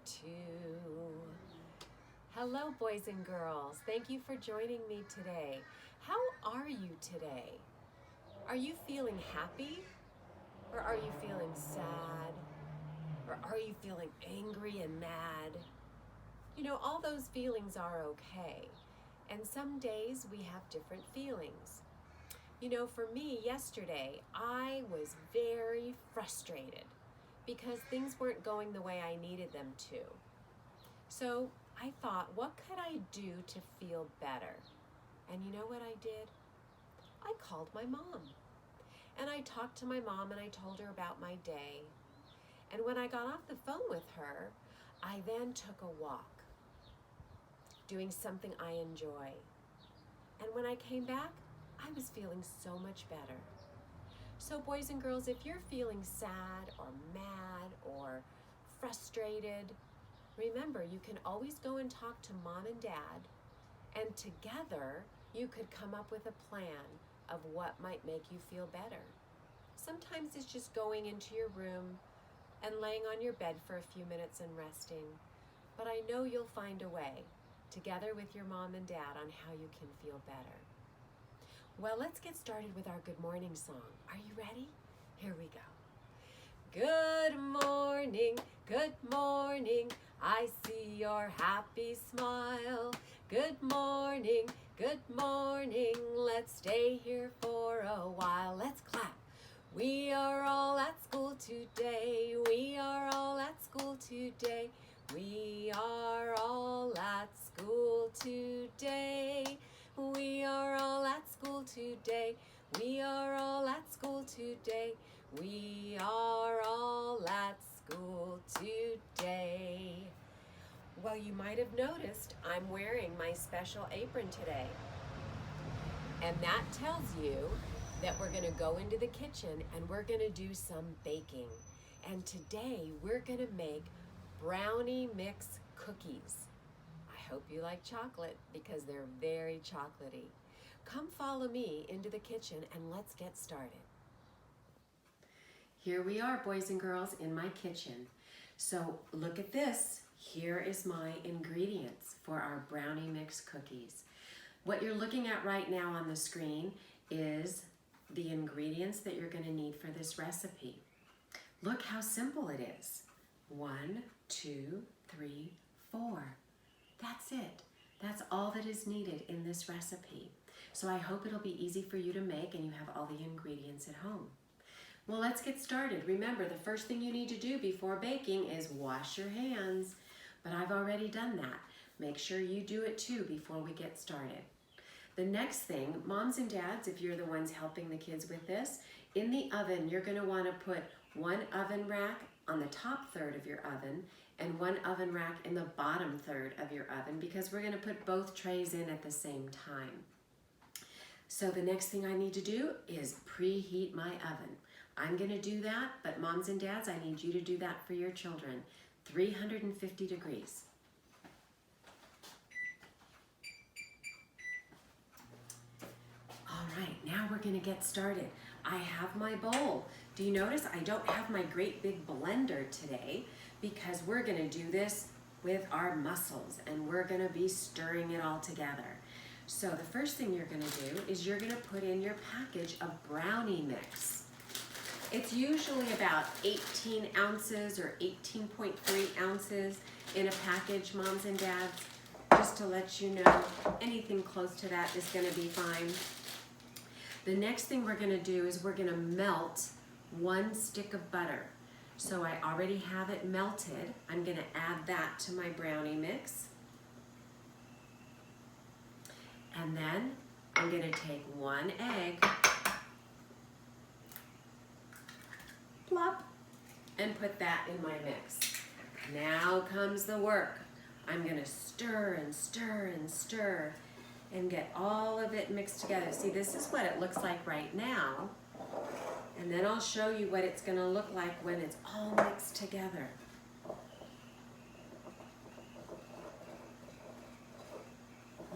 2. Hello, boys and girls. Thank you for joining me today. How are you today? Are you feeling happy? Or are you feeling sad? Or are you feeling angry and mad? You know, all those feelings are okay. And some days we have different feelings. You know, for me, yesterday, I was very frustrated because things weren't going the way I needed them to. So I thought, what could I do to feel better? And you know what I did? I called my mom. And I talked to my mom and I told her about my day. And when I got off the phone with her, I then took a walk, doing something I enjoy. And when I came back, I was feeling so much better. So boys and girls, if you're feeling sad or mad or frustrated, remember you can always go and talk to mom and dad, and together you could come up with a plan of what might make you feel better. Sometimes it's just going into your room and laying on your bed for a few minutes and resting. But I know you'll find a way, together with your mom and dad, on how you can feel better. Well, let's get started with our good morning song. Are you ready? Here we go. Good morning, I see your happy smile. Good morning, let's stay here for a while. Let's clap. We are all at school today. We are all at school today. We are all at school today. We are all at school today. We are all at school today. We are all at school today. Well, you might have noticed I'm wearing my special apron today. And that tells you that we're going to go into the kitchen and we're going to do some baking. And today we're going to make brownie mix cookies. I hope you like chocolate because they're very chocolatey. Come follow me into the kitchen and let's get started. Here we are, boys and girls, in my kitchen. So look at this. Here is my ingredients for our brownie mix cookies. What you're looking at right now on the screen is the ingredients that you're going to need for this recipe. Look how simple it is. 1, 2, 3, 4. That's it. That's all that is needed in this recipe. So I hope it'll be easy for you to make and you have all the ingredients at home. Well, let's get started. Remember, the first thing you need to do before baking is wash your hands. But I've already done that. Make sure you do it too before we get started. The next thing, moms and dads, if you're the ones helping the kids with this, in the oven, you're going to want to put one oven rack on the top third of your oven and one oven rack in the bottom third of your oven because we're going to put both trays in at the same time. So the next thing I need to do is preheat my oven. I'm going to do that, but moms and dads, I need you to do that for your children. 350 degrees. All right, now we're going to get started. I have my bowl. Do you notice I don't have my great big blender today because we're going to do this with our muscles and we're going to be stirring it all together. So the first thing you're going to do is you're going to put in your package of brownie mix. It's usually about 18 ounces or 18.3 ounces in a package, moms and dads. Just to let you know, anything close to that is going to be fine. The next thing we're going to do is we're going to melt 1 stick of butter. So I already have it melted. I'm going to add that to my brownie mix. And then I'm going to take 1 egg, plop, and put that in my mix. Now comes the work. I'm going to stir and stir and stir and get all of it mixed together. See, this is what it looks like right now. And then I'll show you what it's going to look like when it's all mixed together.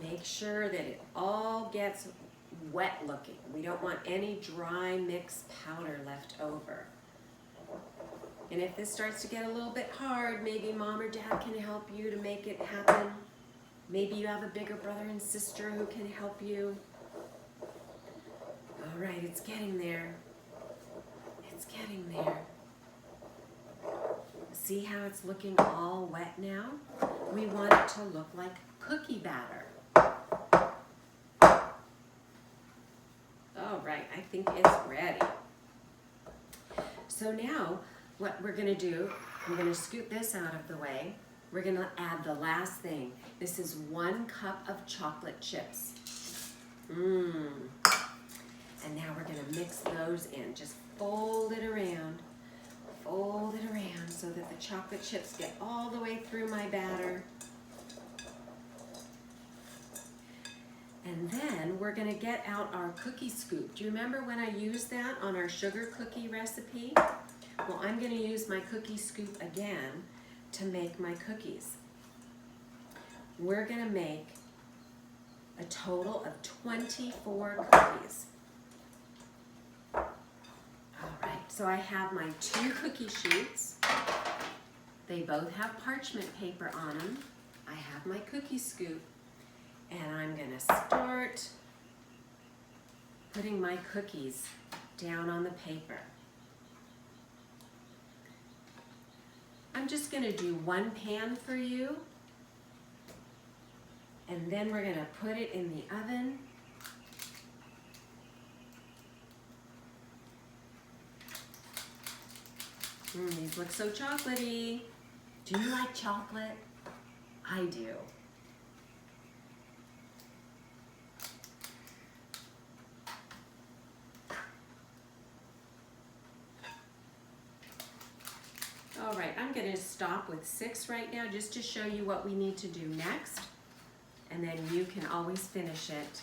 Make sure that it all gets wet looking. We don't want any dry mixed powder left over. And if this starts to get a little bit hard, maybe mom or dad can help you to make it happen. Maybe you have a bigger brother and sister who can help you. All right, it's getting there. It's getting there. See how it's looking all wet now? We want it to look like cookie batter. All right, I think it's ready. So now what we're gonna do, I'm gonna scoop this out of the way. We're gonna add the last thing. This is 1 cup of chocolate chips. And now we're gonna mix those in. Just fold it around so that the chocolate chips get all the way through my batter. And then we're gonna get out our cookie scoop. Do you remember when I used that on our sugar cookie recipe? Well, I'm gonna use my cookie scoop again to make my cookies. We're gonna make a total of 24 cookies. All right, so I have my 2 cookie sheets. They both have parchment paper on them. I have my cookie scoop, and I'm gonna start putting my cookies down on the paper. I'm just gonna do 1 pan for you, and then we're gonna put it in the oven. These look so chocolatey. Do you like chocolate? I do. All right, I'm gonna stop with 6 right now just to show you what we need to do next. And then you can always finish it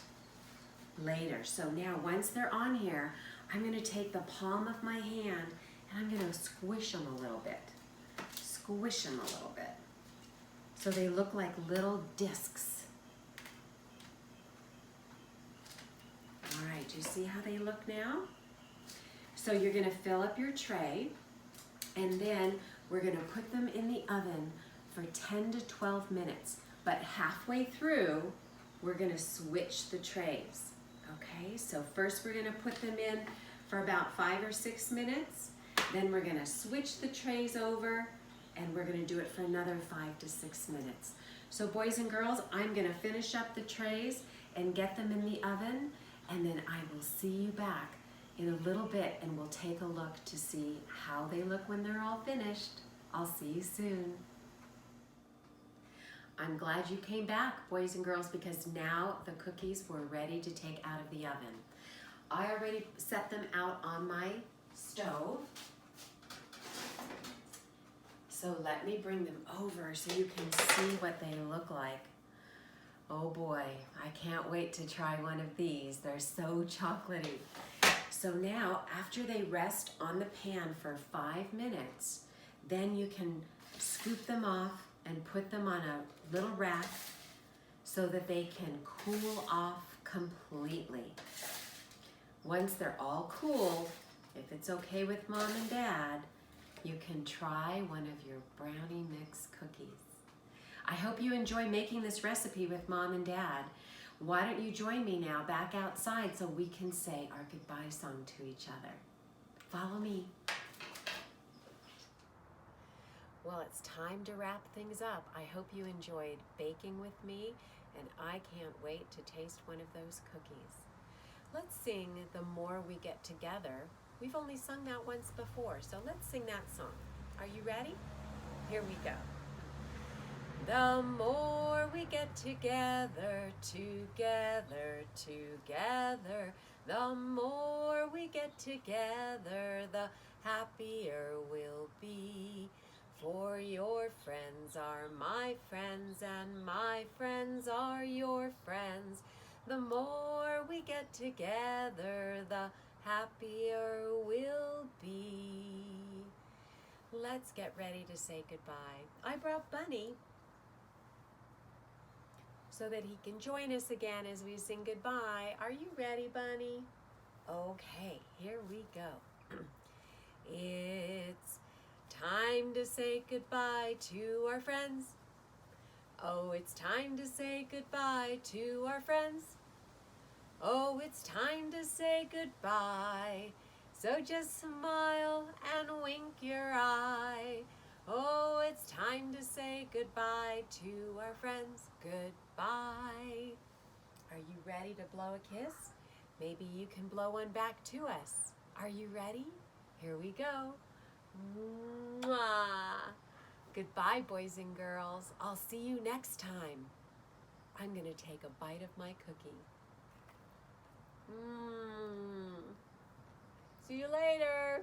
later. So now once they're on here, I'm gonna take the palm of my hand and I'm gonna squish them a little bit. Squish them a little bit. So they look like little discs. All right, do you see how they look now? So you're gonna fill up your tray, and then we're gonna put them in the oven for 10 to 12 minutes. But halfway through, we're gonna switch the trays, okay? So first we're gonna put them in for about 5 or 6 minutes. Then we're gonna switch the trays over, and we're gonna do it for another 5 to 6 minutes. So boys and girls, I'm gonna finish up the trays and get them in the oven, and then I will see you back in a little bit, and we'll take a look to see how they look when they're all finished. I'll see you soon. I'm glad you came back, boys and girls, because now the cookies were ready to take out of the oven. I already set them out on my stove. So let me bring them over so you can see what they look like. Oh boy, I can't wait to try one of these. They're so chocolatey. So now, after they rest on the pan for 5 minutes, then you can scoop them off and put them on a little rack so that they can cool off completely. Once they're all cooled, if it's okay with mom and dad, you can try one of your brownie mix cookies. I hope you enjoy making this recipe with mom and dad. Why don't you join me now back outside so we can say our goodbye song to each other. Follow me. Well, it's time to wrap things up. I hope you enjoyed baking with me, and I can't wait to taste one of those cookies. Let's sing The More We Get Together. We've only sung that once before, so let's sing that song. Are you ready? Here we go. The more we get together, together, together, the more we get together, the happier we'll be. For your friends are my friends, and my friends are your friends. The more we get together, the happier we'll be. Let's get ready to say goodbye. I brought Bunny so that he can join us again as we sing goodbye. Are you ready, Bunny? Okay, here we go. It's time to say goodbye to our friends. Oh, it's time to say goodbye to our friends. Oh, it's time to say goodbye. So just smile and wink your eye. Oh, it's time to say goodbye to our friends. Goodbye. Are you ready to blow a kiss? Maybe you can blow one back to us. Are you ready? Here we go. Mwah. Goodbye, boys and girls. I'll see you next time. I'm going to take a bite of my cookie. See you later.